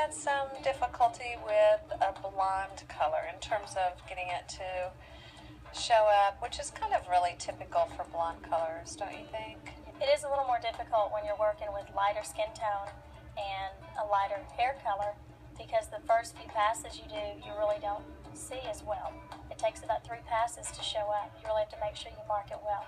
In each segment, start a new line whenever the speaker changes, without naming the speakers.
had some difficulty with a blonde color in terms of getting it to show up, which is kind of really typical for blonde colors, don't you think?
It is a little more difficult when you're working with lighter skin tone and a lighter hair color, because the first few passes you do, you really don't see as well. It takes about 3 passes to show up. You really have to make sure you mark it well.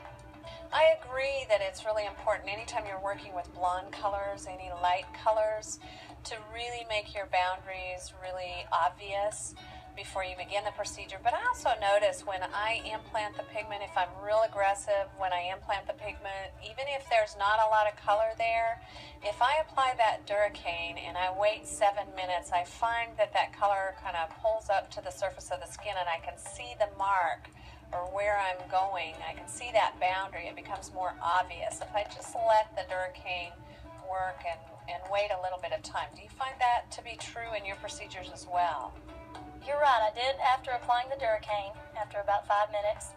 I agree that it's really important anytime you're working with blonde colors, any light colors, to really make your boundaries really obvious before you begin the procedure. But I also notice when I implant the pigment, if I'm real aggressive when I implant the pigment, even if there's not a lot of color there, if I apply that Duracaine and I wait 7 minutes, I find that that color kind of pulls up to the surface of the skin and I can see the mark or where I'm going. I can see that boundary. It becomes more obvious if I just let the Duracaine work and wait a little bit of time. Do you find that to be true in your procedures as well?
You're right. I did, after applying the Duracaine, after about 5 minutes,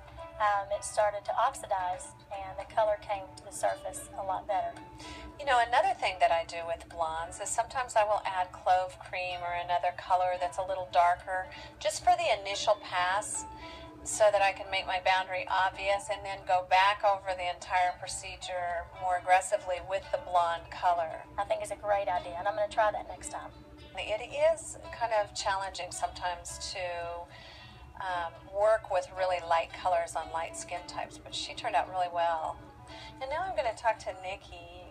it started to oxidize and the color came to the surface a lot better.
You know, another thing that I do with blondes is sometimes I will add clove cream or another color that's a little darker just for the initial pass, so that I can make my boundary obvious and then go back over the entire procedure more aggressively with the blonde color.
I think it's a great idea, and I'm going to try that next time.
It is kind of challenging sometimes to work with really light colors on light skin types, but she turned out really well. And now I'm going to talk to Nikki.